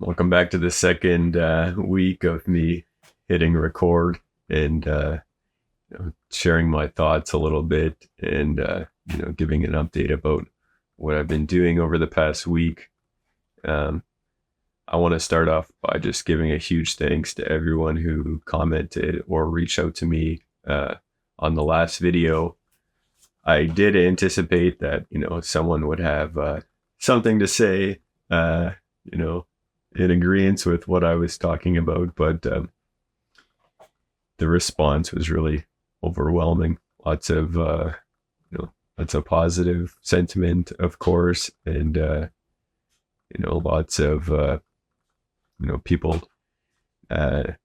Welcome back to the second week of me hitting record and sharing my thoughts a little bit and giving an update about what I've been doing over the past week. I want to start off by just giving a huge thanks to everyone who commented or reached out to me on the last video. I did anticipate that someone would have something to say, in agreement with what I was talking about, but the response was really overwhelming. Lots of positive sentiment, of course, and lots of people that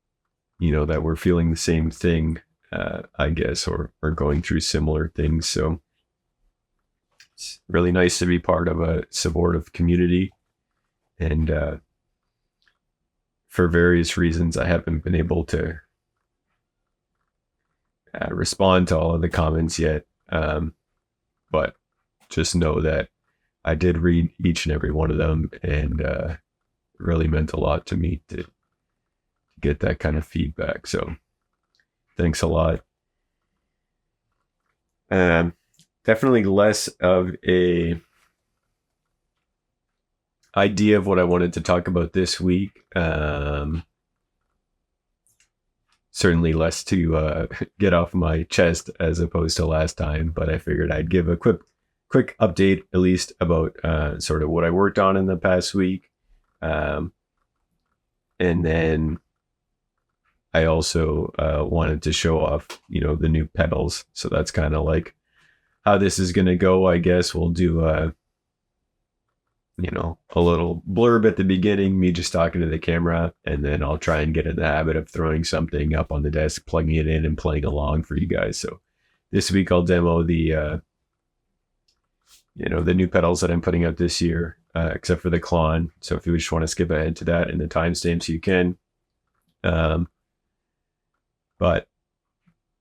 were feeling the same thing, I guess, or going through similar things. So it's really nice to be part of a supportive community, and for various reasons, I haven't been able to respond to all of the comments yet. But just know that I did read each and every one of them, and it really meant a lot to me to get that kind of feedback. So thanks a lot. Definitely less of a idea of what I wanted to talk about this week. Certainly less to get off my chest as opposed to last time, but I figured I'd give a quick update, at least about sort of what I worked on in the past week. And then I also wanted to show off, the new pedals. So that's kind of like how this is going to go. I guess we'll do a little blurb at the beginning, me just talking to the camera, and then I'll try and get in the habit of throwing something up on the desk, plugging it in and playing along for you guys. So this week I'll demo the new pedals that I'm putting out this year, except for the Klon. So if you just want to skip ahead to that in the timestamps, you can. But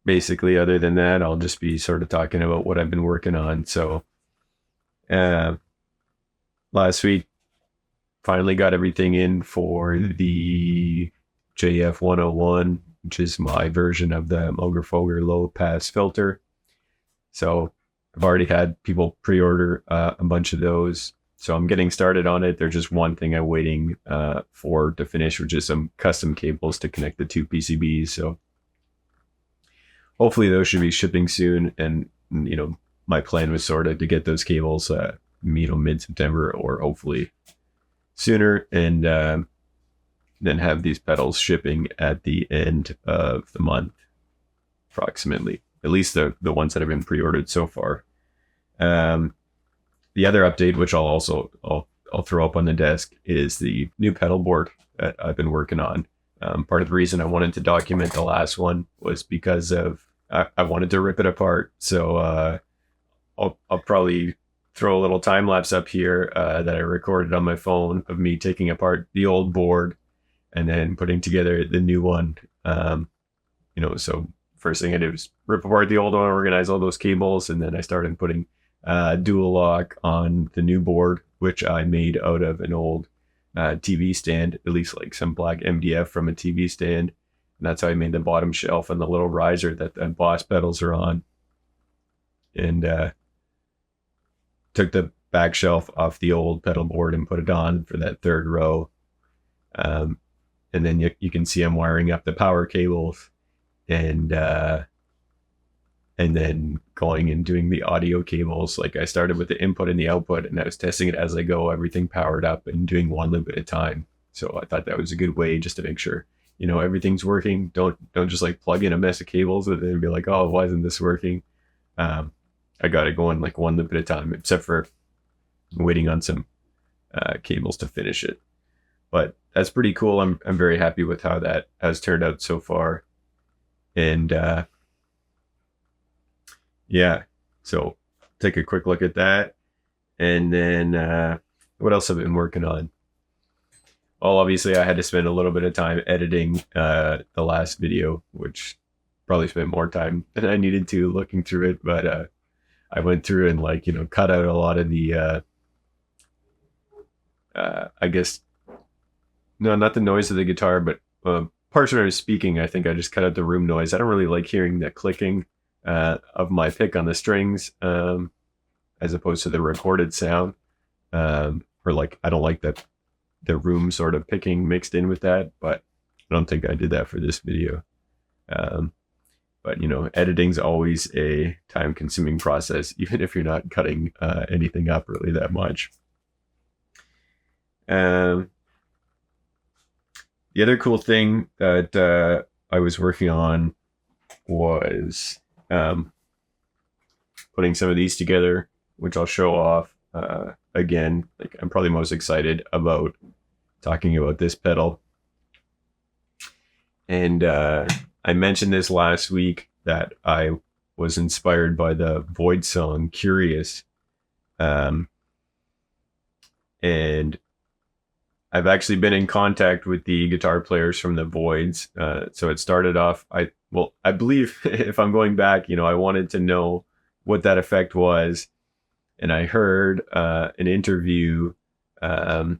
basically, other than that, I'll just be sort of talking about what I've been working on. So last week, finally got everything in for the JF 101, which is my version of the Mogger Lowpass filter. So I've already had people pre-order a bunch of those. So I'm getting started on it. There's just one thing I'm waiting for to finish, which is some custom cables to connect the two PCBs. So hopefully those should be shipping soon. And, my plan was sort of to get those cables mid-September or hopefully sooner, and then have these pedals shipping at the end of the month, approximately, at least the ones that have been pre-ordered so far. The other update, which I'll throw up on the desk, is the new pedal board that I've been working on. Part of the reason I wanted to document the last one was because of I wanted to rip it apart. So I'll probably throw a little time lapse up here that I recorded on my phone of me taking apart the old board and then putting together the new one. So first thing I did was rip apart the old one, organize all those cables, and then I started putting dual lock on the new board, which I made out of an old TV stand, at least like some black MDF from a TV stand. And that's how I made the bottom shelf and the little riser that the Boss pedals are on. And took the back shelf off the old pedal board and put it on for that third row. And then you can see I'm wiring up the power cables and then going and doing the audio cables. Like I started with the input and the output, and I was testing it as I go, everything powered up and doing one loop at a time. So I thought that was a good way just to make sure, everything's working. Don't just like plug in a mess of cables with it and be like, oh, why isn't this working? I got it going like one loop at a time, except for waiting on some cables to finish it. But that's pretty cool. I'm very happy with how that has turned out so far. And so take a quick look at that. And then what else have I been working on? Well, obviously I had to spend a little bit of time editing the last video, which probably spent more time than I needed to looking through it. But I went through and cut out a lot of the I guess No, not the noise of the guitar, but parts when I was speaking, I think I just cut out the room noise. I don't really like hearing the clicking of my pick on the strings as opposed to the recorded sound. Or like, I don't like the room sort of picking mixed in with that, but I don't think I did that for this video. But you know, editing's always a time-consuming process, even if you're not cutting anything up really that much. The other cool thing that I was working on was putting some of these together, which I'll show off. Again, like I'm probably most excited about talking about this pedal. And I mentioned this last week that I was inspired by the Voidz song Curious. And I've actually been in contact with the guitar players from the Voidz. So it started off, I believe if I'm going back, you know, I wanted to know what that effect was. And I heard an interview, you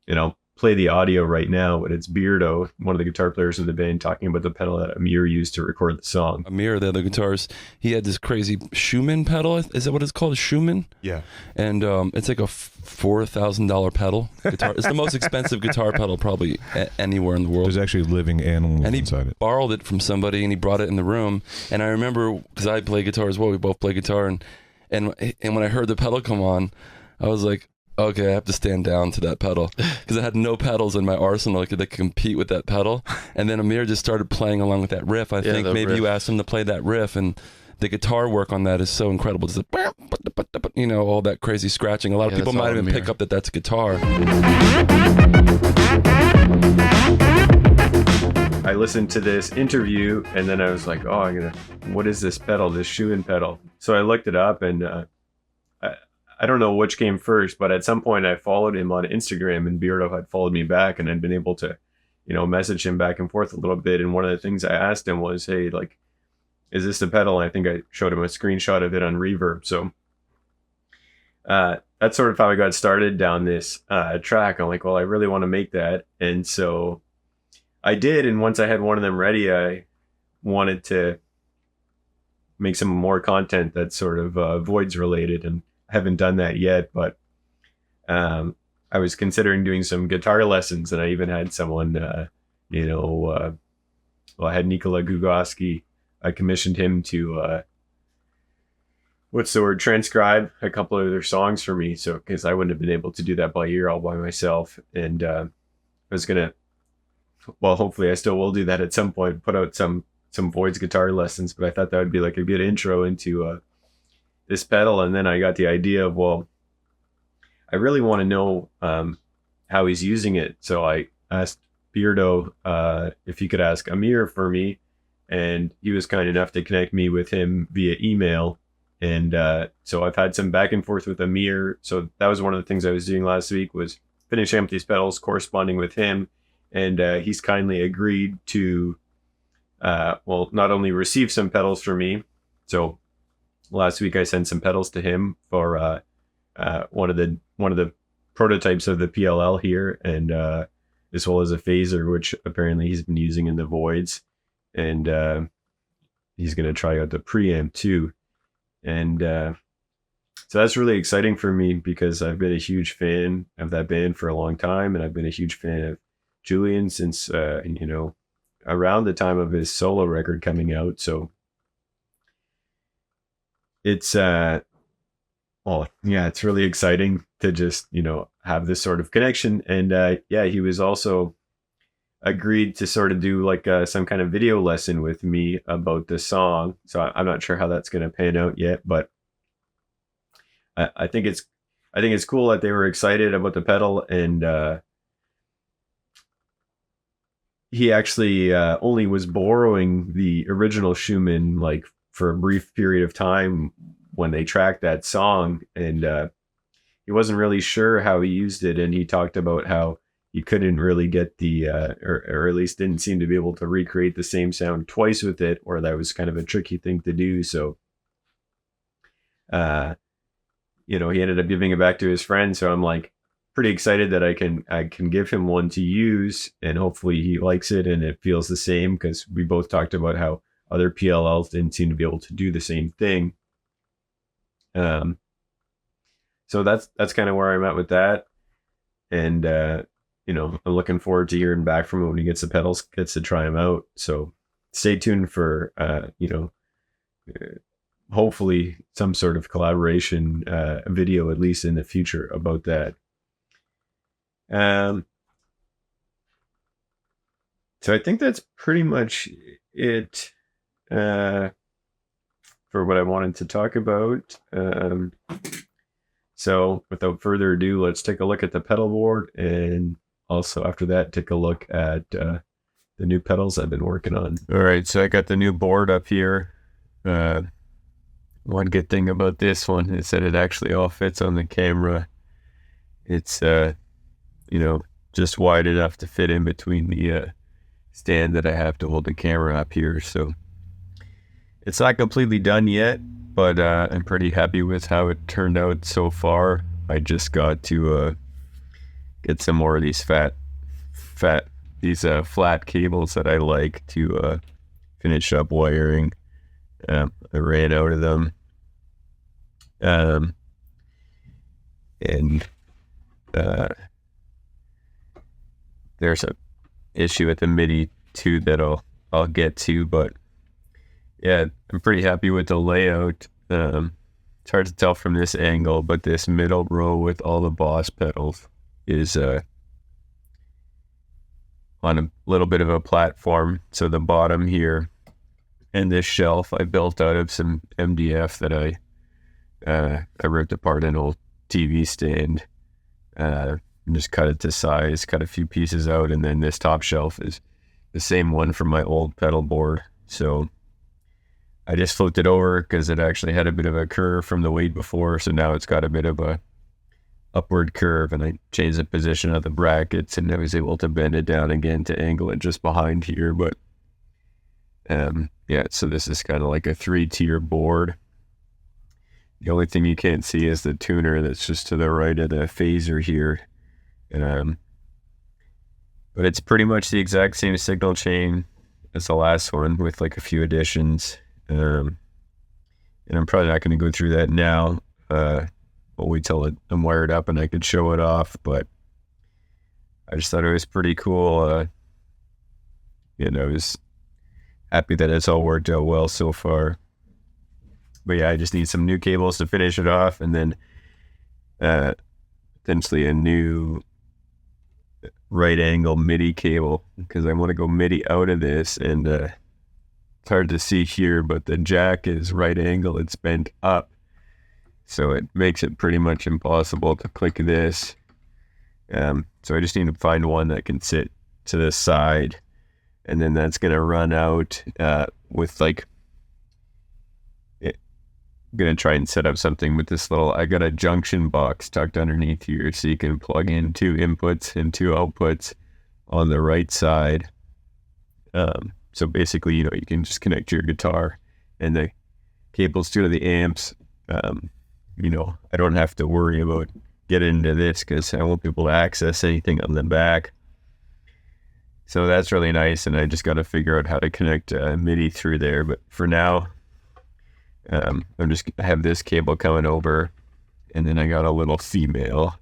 know, play the audio right now, but it's Beardo, one of the guitar players in the band, talking about the pedal that Amir used to record the song. Amir, the other guitarist, he had this crazy Schumann pedal. Is that what it's called? Schumann? Yeah. And it's like a $4,000 pedal guitar. It's the most expensive guitar pedal probably anywhere in the world. There's actually living animals and he inside it. Borrowed it from somebody and he brought it in the room. And I remember, because I play guitar as well, we both play guitar, and when I heard the pedal come on, I was like, okay, I have to stand down to that pedal, because I had no pedals in my arsenal that could compete with that pedal. And then Amir just started playing along with that riff. I think maybe you asked him to play that riff, and the guitar work on that is so incredible. Just you know, all that crazy scratching. A lot of people might even pick up that that's guitar. I listened to this interview and then I was like, oh, what is this pedal, this Schumann pedal? So I looked it up, and I don't know which came first, but at some point I followed him on Instagram, and Beardo had followed me back, and I'd been able to, you know, message him back and forth a little bit. And one of the things I asked him was, hey, like, is this the pedal? And I think I showed him a screenshot of it on Reverb. So that's sort of how I got started down this track. I'm like, well, I really want to make that. And so I did. And once I had one of them ready, I wanted to make some more content that's sort of Voidz related, and I haven't done that yet, but I was considering doing some guitar lessons, and I even had someone, I had Nikola Gugoski. I commissioned him to, transcribe a couple of their songs for me. So, because I wouldn't have been able to do that by ear all by myself. And I was going to, well, hopefully I still will do that at some point, put out some Voidz guitar lessons, but I thought that would be like a good intro into this pedal. And then I got the idea of, well, I really want to know how he's using it. So I asked Beardo if he could ask Amir for me, and he was kind enough to connect me with him via email. And so I've had some back and forth with Amir. So that was one of the things I was doing last week, was finishing up these pedals, corresponding with him. And he's kindly agreed to, not only receive some pedals for me. So last week I sent some pedals to him for one of the prototypes of the PLL here, and as well as a phaser, which apparently he's been using in the Voidz, and he's going to try out the preamp too. And so that's really exciting for me, because I've been a huge fan of that band for a long time, and I've been a huge fan of Julian since around the time of his solo record coming out. So it's it's really exciting to just, have this sort of connection. And he was also agreed to sort of do like some kind of video lesson with me about the song. So I'm not sure how that's going to pan out yet, but I think it's cool that they were excited about the pedal. And he actually only was borrowing the original Schumann like for a brief period of time when they tracked that song, and he wasn't really sure how he used it. And he talked about how he couldn't really get the or at least didn't seem to be able to recreate the same sound twice with it, or that was kind of a tricky thing to do. So he ended up giving it back to his friend. So I'm like, pretty excited that I can give him one to use, and hopefully he likes it and it feels the same, because we both talked about how other PLLs didn't seem to be able to do the same thing. So that's kind of where I'm at with that. And, I'm looking forward to hearing back from him when he gets the pedals, gets to try them out. So stay tuned for, hopefully some sort of collaboration video, at least in the future, about that. So I think that's pretty much it for what I wanted to talk about. So without further ado, let's take a look at the pedal board, and also after that, take a look at the new pedals I've been working on. All right, so I got the new board up here. One good thing about this one is that it actually all fits on the camera. It's just wide enough to fit in between the stand that I have to hold the camera up here. So it's not completely done yet, but I'm pretty happy with how it turned out so far. I just got to get some more of these flat cables that I like to finish up wiring. I ran out of them. And there's a issue with the MIDI too that I'll get to, but yeah, I'm pretty happy with the layout. It's hard to tell from this angle, but this middle row with all the Boss pedals is on a little bit of a platform. So the bottom here and this shelf I built out of some MDF that I ripped apart an old TV stand. And just cut it to size, cut a few pieces out, and then this top shelf is the same one from my old pedal board. So I just flipped it over because it actually had a bit of a curve from the weight before, so now it's got a bit of a upward curve, and I changed the position of the brackets, and I was able to bend it down again to angle it just behind here. But so this is kind of like a 3-tier board. The only thing you can't see is the tuner that's just to the right of the phaser here. But it's pretty much the exact same signal chain as the last one with like a few additions. And I'm probably not going to go through that now. We'll wait till I'm wired up and I could show it off, but I just thought it was pretty cool. I was happy that it's all worked out well so far. But yeah, I just need some new cables to finish it off, and then potentially a new right angle MIDI cable, because I want to go MIDI out of this, and it's hard to see here, but the jack is right angle, it's bent up, so it makes it pretty much impossible to click this. So I just need to find one that can sit to the side, and then that's going to run out with like, I'm going to try and set up something with this I got a junction box tucked underneath here, so you can plug in 2 inputs and 2 outputs on the right side. So basically, you can just connect your guitar and the cables to the amps. I don't have to worry about getting into this because I won't be able to access anything on the back. So that's really nice, and I just got to figure out how to connect MIDI through there. But for now, I have this cable coming over, and then I got a little female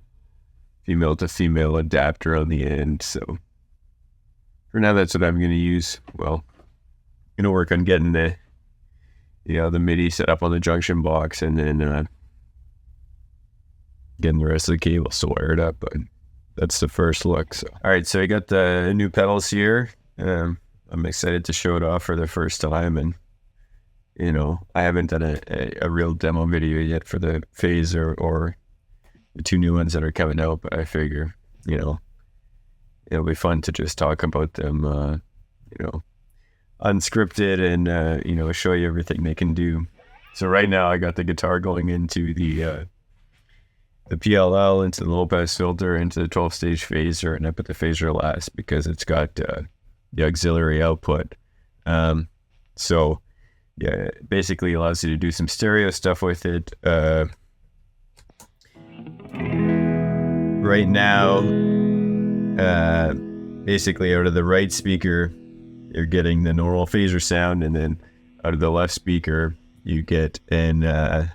to female adapter on the end. So for now, that's what I'm going to use. Well, I'm going to work on getting the MIDI set up on the junction box, and then getting the rest of the cables wired up. But that's the first look. So all right, so I got the new pedals here. I'm excited to show it off for the first time, and I haven't done a real demo video yet for the phaser or the 2 new ones that are coming out, but I figure, it'll be fun to just talk about them, unscripted and, show you everything they can do. So right now I got the guitar going into the PLL, into the low-pass filter, into the 12-stage phaser, and I put the phaser last because it's got the auxiliary output. So yeah, it basically allows you to do some stereo stuff with it. right now, basically out of the right speaker, you're getting the normal phaser sound, and then out of the left speaker, you get an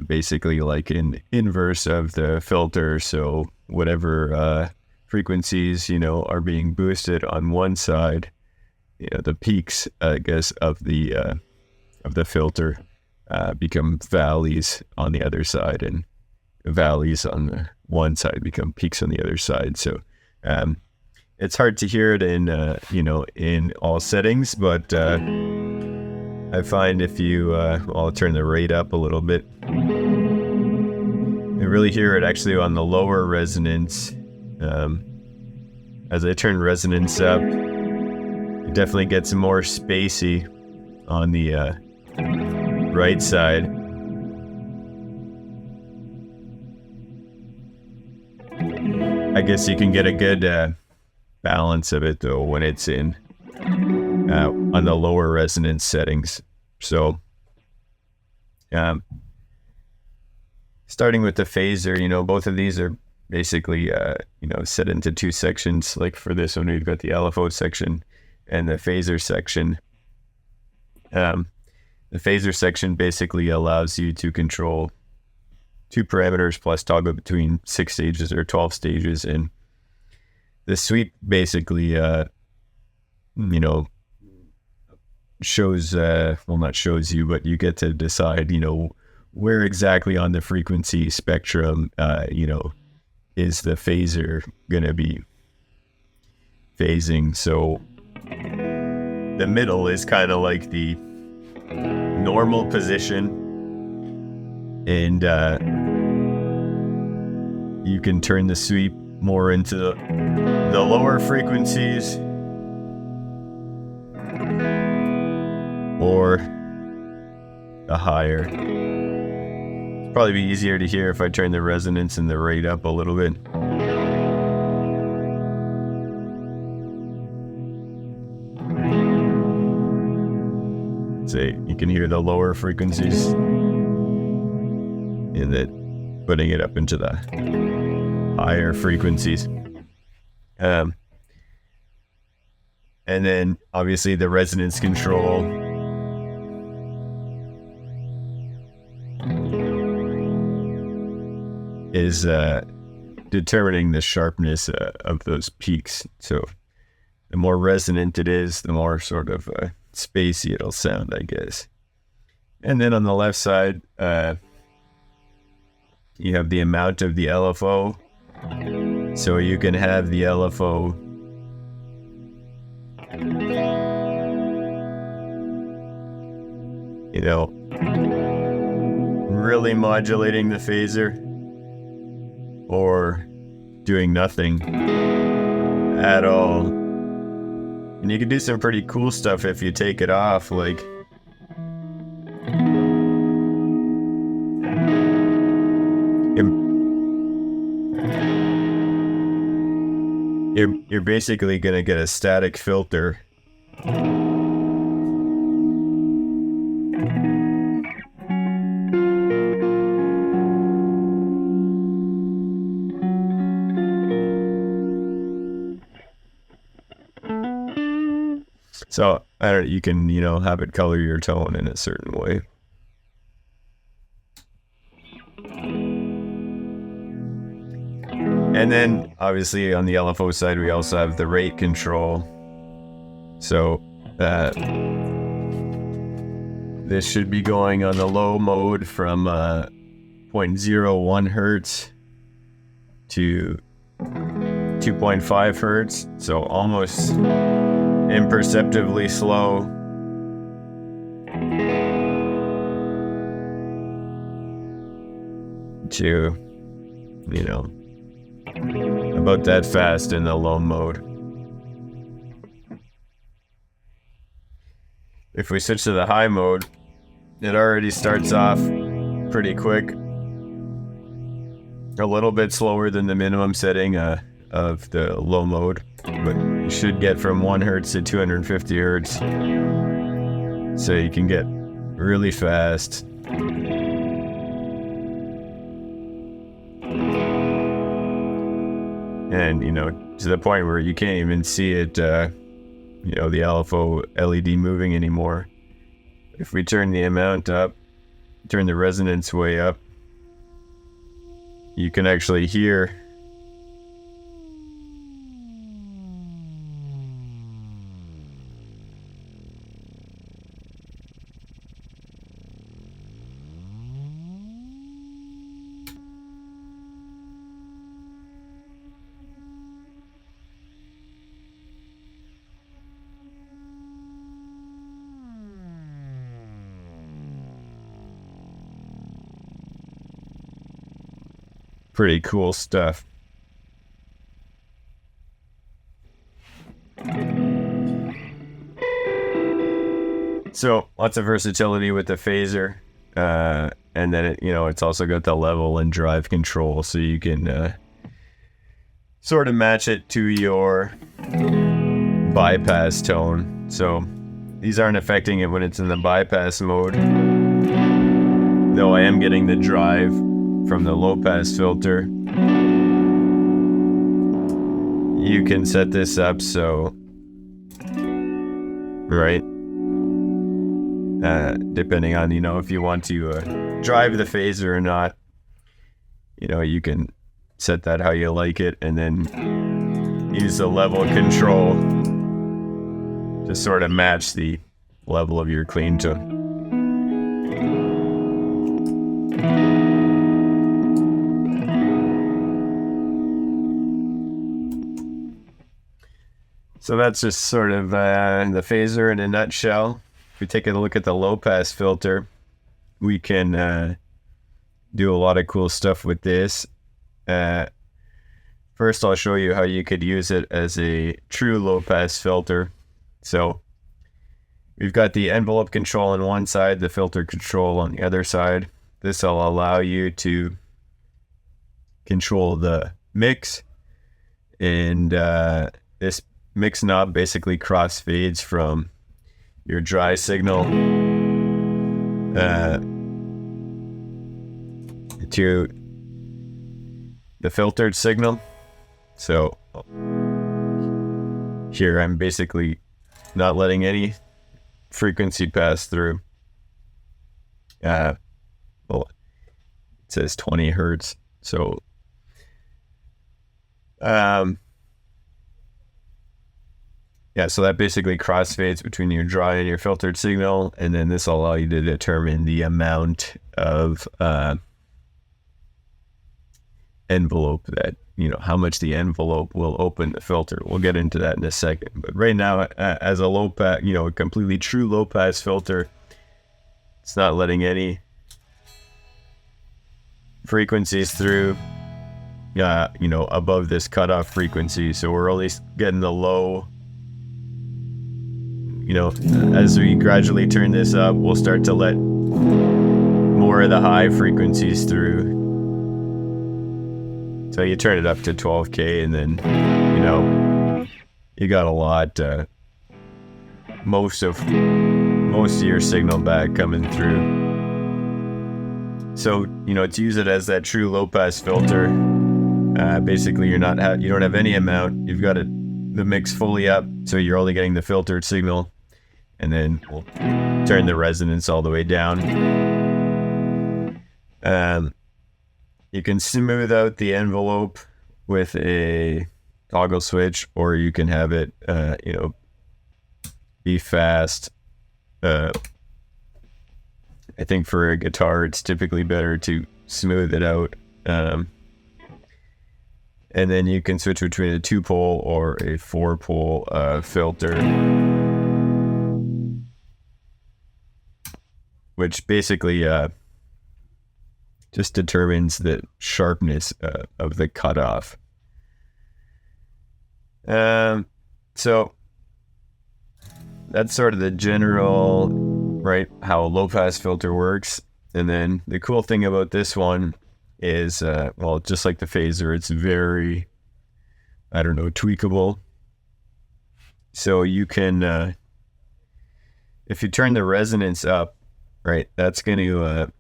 basically like an inverse of the filter. So whatever frequencies, are being boosted on one side, the peaks, I guess, of the filter become valleys on the other side, and valleys on the one side become peaks on the other side. So it's hard to hear it in in all settings, but I find if you I'll turn the rate up a little bit, you really hear it actually on the lower resonance. As I turn resonance up, it definitely gets more spacey on the right side. I guess you can get a good balance of it though when it's in on the lower resonance settings. So starting with the phaser, both of these are basically set into two sections. Like for this one, we've got the LFO section and the phaser section. The phaser section basically allows you to control 2 parameters plus toggle between 6 stages or 12 stages, and the sweep basically shows not shows you, but you get to decide where exactly on the frequency spectrum is the phaser gonna be phasing. So the middle is kind of like the normal position, and you can turn the sweep more into the lower frequencies or the higher. It'd probably be easier to hear if I turn the resonance and the rate up a little bit. So you can hear the lower frequencies, and then putting it up into the higher frequencies. And then obviously the resonance control is determining the sharpness of those peaks. So the more resonant it is, the more sort of spacey it'll sound, I guess. And then on the left side, you have the amount of the LFO. So you can have the LFO really modulating the phaser, or doing nothing at all. And you can do some pretty cool stuff if you take it off, like you're basically gonna get a static filter. So you can have it color your tone in a certain way. And then obviously on the LFO side, we also have the rate control. So this should be going on the low mode from 0.01 hertz to 2.5 hertz. So almost imperceptibly slow. To about that fast in the low mode. If we switch to the high mode, it already starts off pretty quick. A little bit slower than the minimum setting of the low mode, but you should get from 1 hertz to 250 hertz. So you can get really and to the point where you can't even see it, the LFO LED moving anymore. If we turn the amount up, turn the resonance way up, you can actually hear pretty cool stuff. So lots of versatility with the phaser, and then it's also got the level and drive control, so you can sort of match it to your bypass tone. So these aren't affecting it when it's in the bypass mode, though I am getting the drive from the low pass filter. You can set this up so, right, depending on if you want to drive the phaser or not, you can set that how you like it, and then use the level control to sort of match the level of your clean tone. So that's just sort of the phaser in a nutshell. If we take a look at the low pass filter, we can do a lot of cool stuff with this. First, I'll show you how you could use it as a true low pass filter. So we've got the envelope control on one side, the filter control on the other side. This will allow you to control the mix, and this mix knob basically crossfades from your dry signal to the filtered signal. So here I'm basically not letting any frequency pass through. Well, it says 20 hertz. So so that basically crossfades between your dry and your filtered signal, and then this will allow you to determine the amount of envelope that, how much the envelope will open the filter. We'll get into that in a second. But right now, as a low pass, a completely true low pass filter, it's not letting any frequencies through, above this cutoff frequency. So we're only getting the low. As we gradually turn this up, we'll start to let more of the high frequencies through. So you turn it up to 12K, and then, you got a lot, most of your signal back coming through. So, to use it as that true low pass filter, basically you don't have any amount. You've got the mix fully up, so you're only getting the filtered signal. And then we'll turn the resonance all the way down. You can smooth out the envelope with a toggle switch, or you can have it, be fast. I think for a guitar, it's typically better to smooth it out. And then you can switch between a 2-pole or a 4-pole filter, which basically just determines the sharpness of the cutoff. So that's sort of the general, right, how a low pass filter works. And then the cool thing about this one is, just like the phaser, it's very, tweakable. So you can, if you turn the resonance up, right, that's going to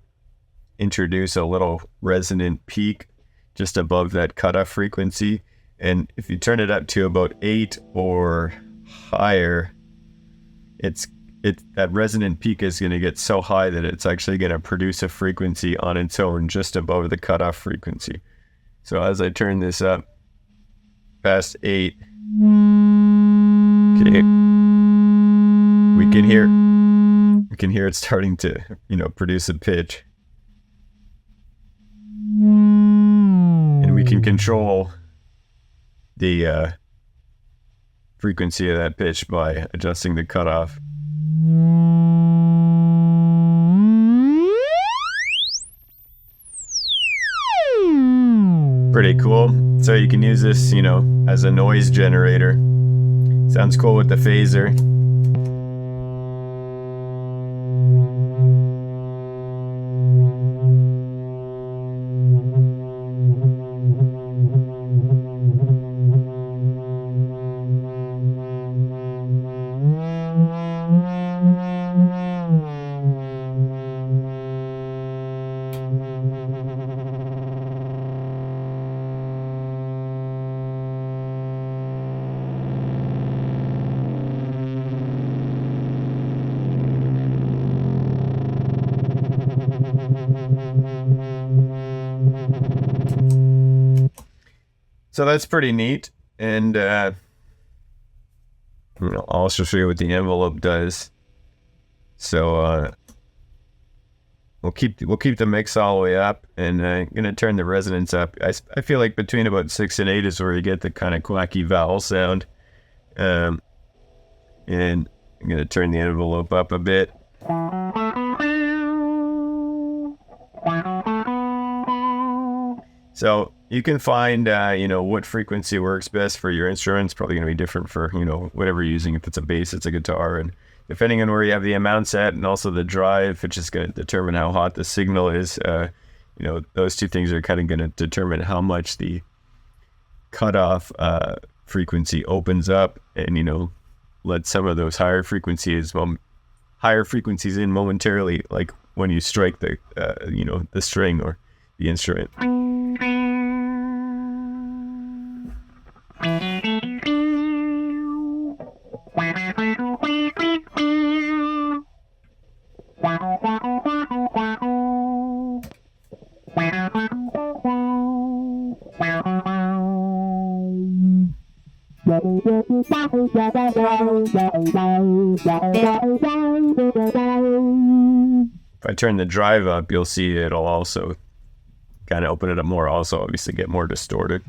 introduce a little resonant peak just above that cutoff frequency. And if you turn it up to about 8 or higher, that resonant peak is going to get so high that it's actually going to produce a frequency on its own just above the cutoff frequency. So as I turn this up past 8, okay, we can hear it starting to, produce a pitch. And we can control the frequency of that pitch by adjusting the cutoff. Pretty cool. So you can use this, as a noise generator. Sounds cool with the phaser. So that's pretty neat, and I'll also show you what the envelope does. So we'll keep the mix all the way up, and I'm gonna turn the resonance up. I feel like between about 6 and 8 is where you get the kind of quacky vowel sound, and I'm gonna turn the envelope up a bit. So you can find, what frequency works best for your instrument. It's probably going to be different for, whatever you're using. If it's a bass, it's a guitar. And depending on where you have the amount set and also the drive, it's just going to determine how hot the signal is. Those two things are kind of going to determine how much the cutoff frequency opens up and, let some of those higher frequencies in momentarily, like when you strike the, the string or the instrument. If I turn the drive up, you'll see it'll also kind of open it up more, also obviously get more distorted.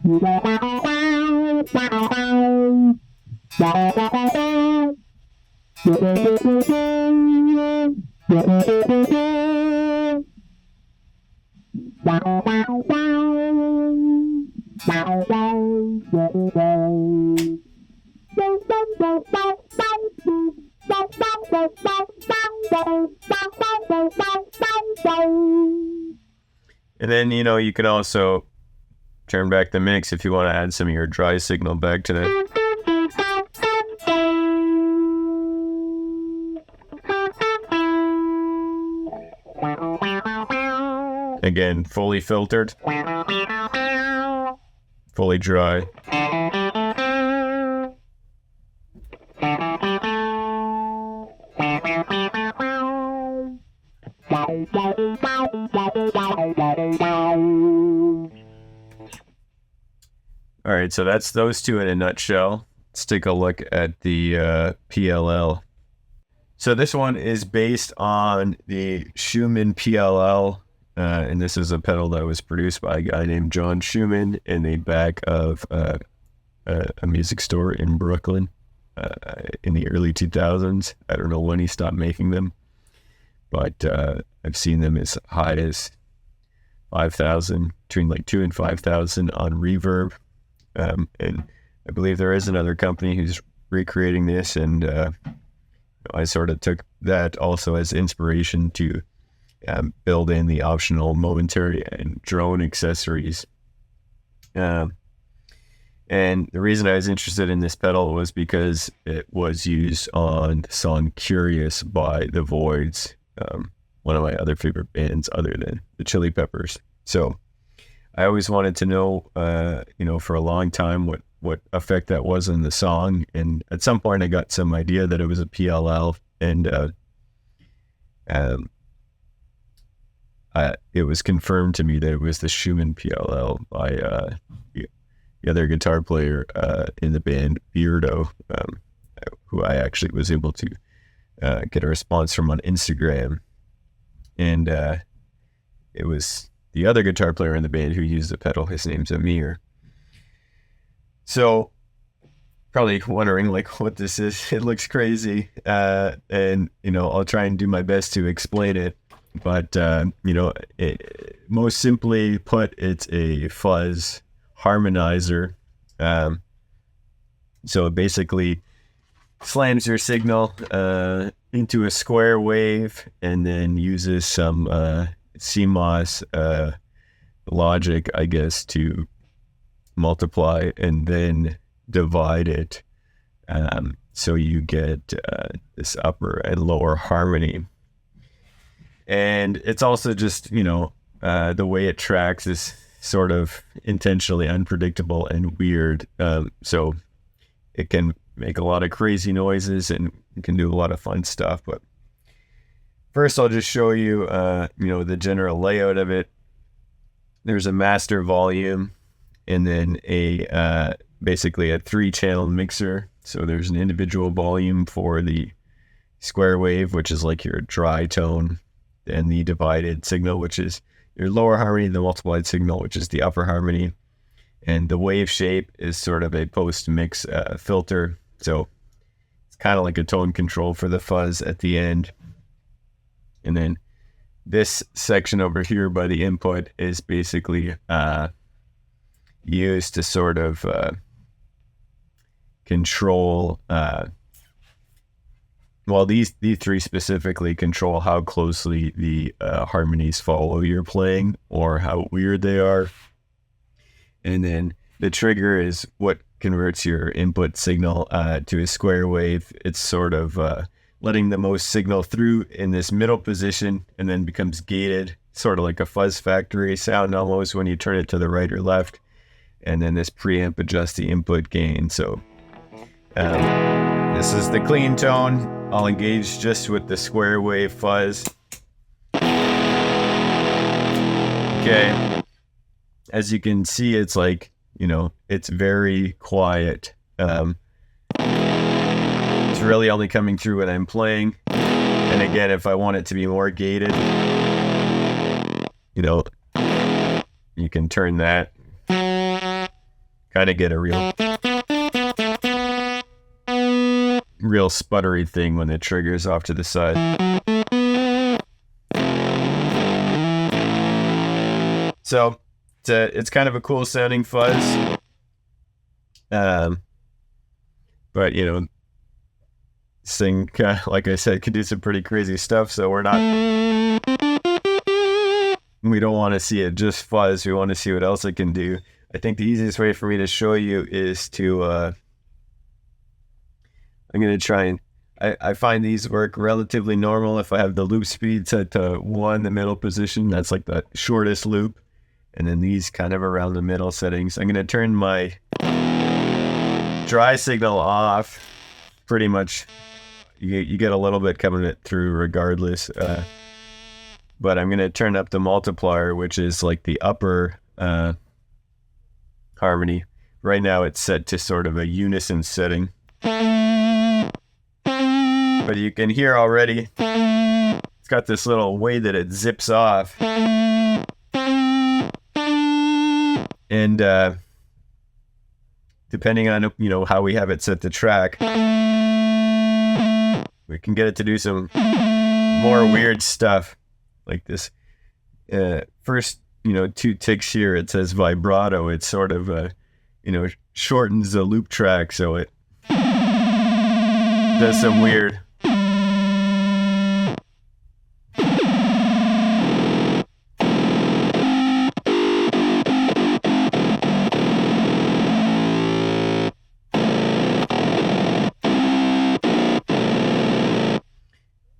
And then, you can also turn back the mix if you want to add some of your dry signal back to that. Again, fully filtered, fully dry. All right, so that's those two in a nutshell. Let's take a look at the PLL. So this one is based on the Schumann PLL, and this is a pedal that was produced by a guy named John Schumann in the back of a music store in Brooklyn in the early 2000s. I don't know when he stopped making them, but I've seen them as high as 5,000, between like 2,000 and 5,000 on Reverb. And I believe there is another company who's recreating this, and I sort of took that also as inspiration to build in the optional momentary and drone accessories. And the reason I was interested in this pedal was because it was used on the song Curious by The Voidz, one of my other favorite bands other than the Chili Peppers. So I always wanted to know, for a long time what effect that was in the song. And at some point I got some idea that it was a PLL, and it was confirmed to me that it was the Schumann PLL by the other guitar player in the band, Beardo, who I actually was able to get a response from on Instagram. And it was the other guitar player in the band who used the pedal. His name's Amir. So probably wondering like what this is. It looks crazy. And, I'll try and do my best to explain it. But, most simply put, it's a fuzz harmonizer. So it basically slams your signal into a square wave and then uses some CMOS logic, I guess, to multiply and then divide it. So you get this upper and lower harmony. And it's also just, the way it tracks is sort of intentionally unpredictable and weird. So it can make a lot of crazy noises and it can do a lot of fun stuff. But first I'll just show you, the general layout of it. There's a master volume and then basically a 3-channel mixer. So there's an individual volume for the square wave, which is like your dry tone, and the divided signal, which is your lower harmony, the multiplied signal, which is the upper harmony. And the wave shape is sort of a post-mix filter. So it's kind of like a tone control for the fuzz at the end. And then this section over here by the input is basically used to sort of control, these three specifically control how closely the harmonies follow your playing or how weird they are. And then the trigger is what converts your input signal to a square wave. It's sort of letting the most signal through in this middle position and then becomes gated, sort of like a fuzz factory sound almost when you turn it to the right or left. And then this preamp adjusts the input gain. So this is the clean tone. I'll engage just with the square wave fuzz. Okay. As you can see, it's like, it's very quiet. It's really only coming through when I'm playing. And again, if I want it to be more gated, you can turn that. Kind of get a real sputtery thing when it triggers off to the side. So it's kind of a cool sounding fuzz. But this thing, like I said, could do some pretty crazy stuff. So we don't want to see it just fuzz. We want to see what else it can do. I think the easiest way for me to show you is to I'm going to try and I find these work relatively normal if I have the loop speed set to 1, the middle position. That's like the shortest loop. And then these kind of around the middle settings. I'm going to turn my dry signal off. Pretty much you get a little bit coming through regardless. But I'm going to turn up the multiplier, which is like the upper harmony. Right now it's set to sort of a unison setting. But you can hear already, it's got this little way that it zips off. And depending on, how we have it set to track, we can get it to do some more weird stuff like this. First, 2 ticks here, it says vibrato. It sort of, shortens the loop track. So it does some weird.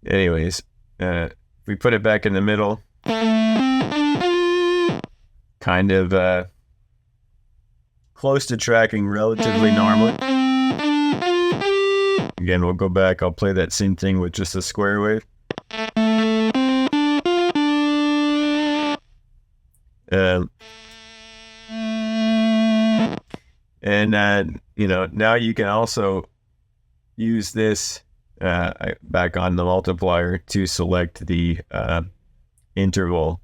Anyways, if we put it back in the middle, kind of close to tracking relatively normally. Again, we'll go back. I'll play that same thing with just a square wave. Now you can also use this back on the multiplier to select the interval.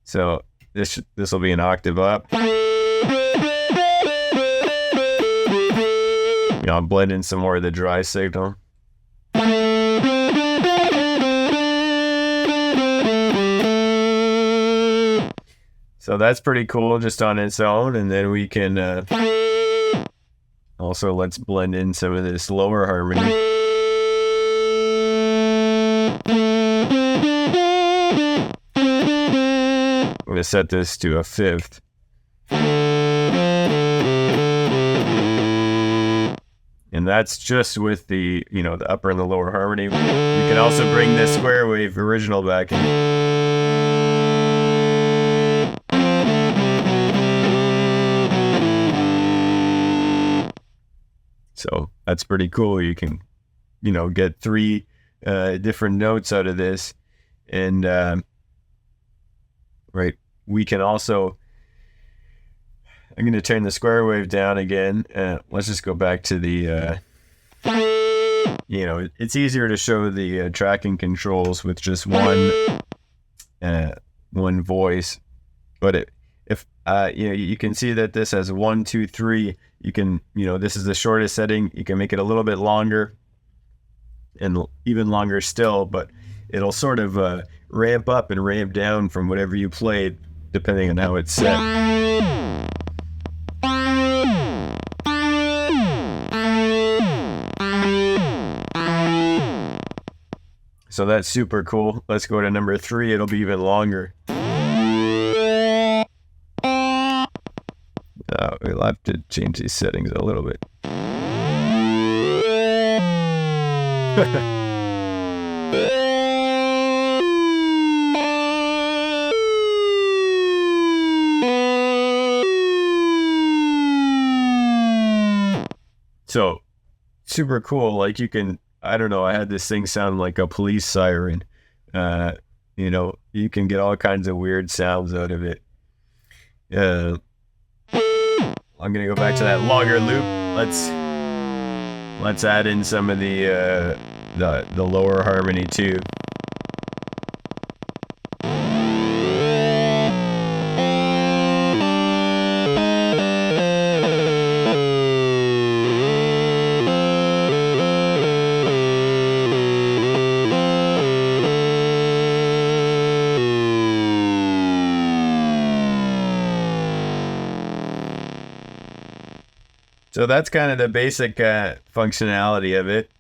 So this will be an octave up. I'll blend in some more of the dry signal. So that's pretty cool just on its own. And then we can also let's blend in some of this lower harmony. I'm going to set this to a fifth. And that's just with the, the upper and the lower harmony. You can also bring the square wave original back in. So that's pretty cool. You can, get 3 different notes out of this. And, we can also, I'm going to turn the square wave down again. Let's just go back to the, it's easier to show the tracking controls with just one voice. But you can see that this has 1, 2, 3. You can, this is the shortest setting. You can make it a little bit longer and even longer still, but it'll sort of ramp up and ramp down from whatever you played, depending on how it's set. So that's super cool. Let's go to number 3. It'll be even longer. We'll have to change these settings a little bit. So super cool. Like you can, I don't know, I had this thing sound like a police siren. You can get all kinds of weird sounds out of it. I'm gonna go back to that longer loop. Let's add in some of the lower harmony too. So that's kind of the basic functionality of it.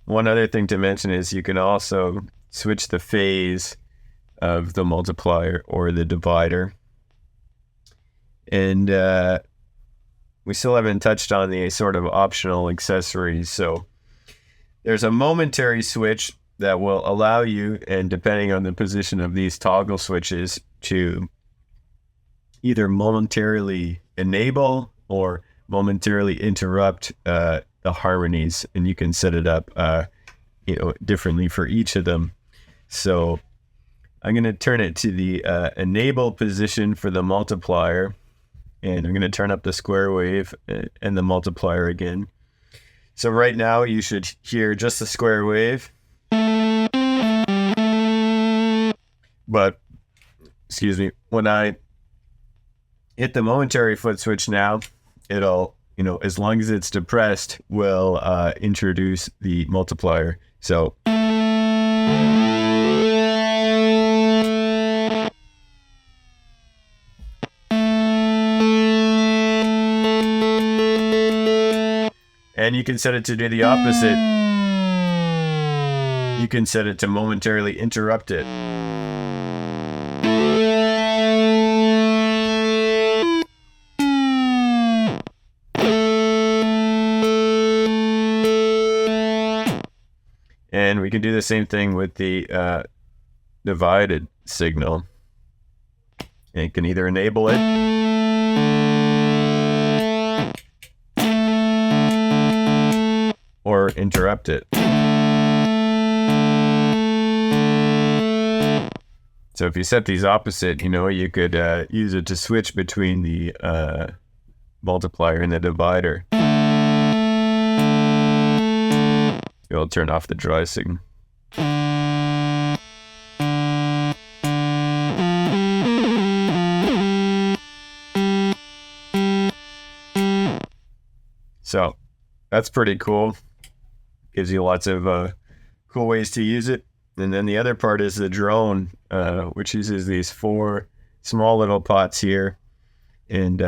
One other thing to mention is you can also switch the phase of the multiplier or the divider. And we still haven't touched on the sort of optional accessories. So there's a momentary switch that will allow you, and depending on the position of these toggle switches, to either momentarily enable or momentarily interrupt the harmonies, and you can set it up differently for each of them. So I'm going to turn it to the enable position for the multiplier, and I'm going to turn up the square wave and the multiplier again. So right now you should hear just the square wave, but when I hit the momentary foot switch now, it'll, as long as it's depressed, will introduce the multiplier. So and you can set it to do the opposite. You can set it to momentarily interrupt it. And we can do the same thing with the divided signal. And you can either enable it or interrupt it. So if you set these opposite, you could use it to switch between the multiplier and the divider. It'll turn off the dry signal. So that's pretty cool. Gives you lots of cool ways to use it. And then the other part is the drone, which uses these 4 small little pots here and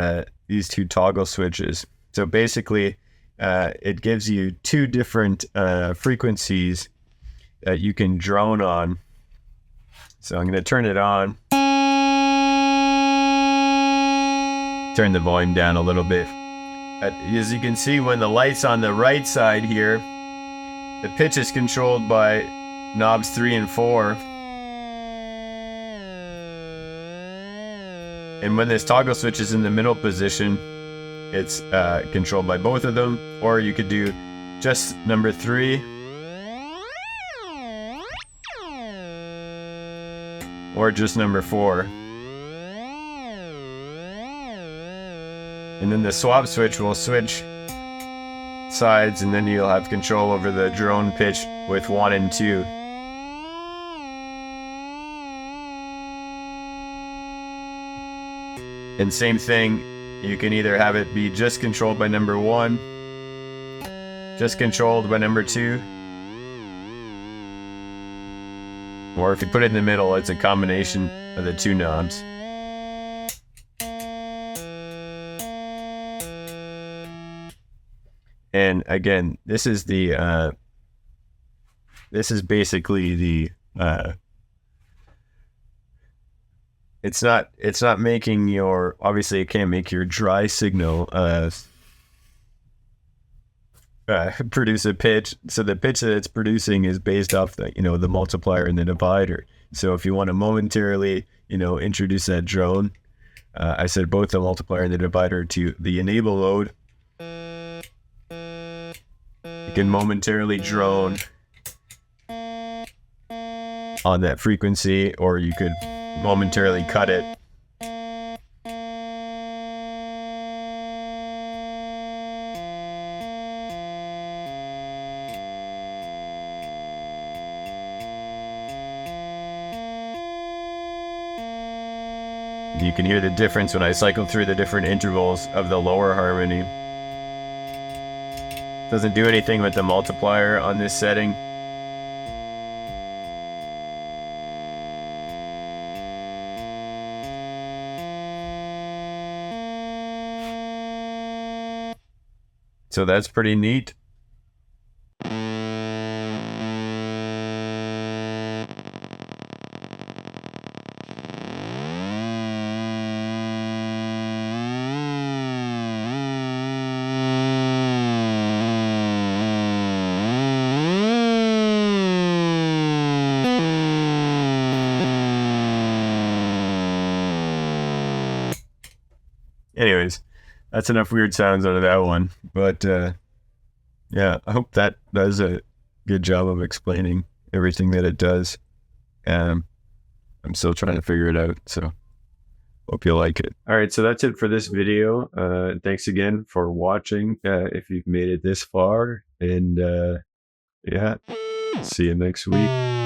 these 2 toggle switches. So basically, it gives you 2 different frequencies that you can drone on. So I'm going to turn it on. Turn the volume down a little bit. As you can see, when the light's on the right side here, the pitch is controlled by knobs 3 and 4. And when this toggle switch is in the middle position, it's controlled by both of them. Or you could do just number 3. Or just number 4. And then the swap switch will switch sides, and then you'll have control over the drone pitch with 1 and 2. And same thing, you can either have it be just controlled by number 1, just controlled by number 2, or if you put it in the middle, it's a combination of the 2 knobs. And again, this is basically the it's not making your, obviously it can't make your dry signal produce a pitch. So the pitch that it's producing is based off the the multiplier and the divider. So if you want to momentarily introduce that drone, I set both the multiplier and the divider to the enable mode. You can momentarily drone on that frequency, or you could momentarily cut it. You can hear the difference when I cycle through the different intervals of the lower harmony. Doesn't do anything with the multiplier on this setting. So that's pretty neat. Anyways, that's enough weird sounds out of that one. But yeah, I hope that does a good job of explaining everything that it does. I'm still trying to figure it out, so hope you like it. All right, so that's it for this video. Thanks again for watching, if you've made it this far. And yeah, see you next week.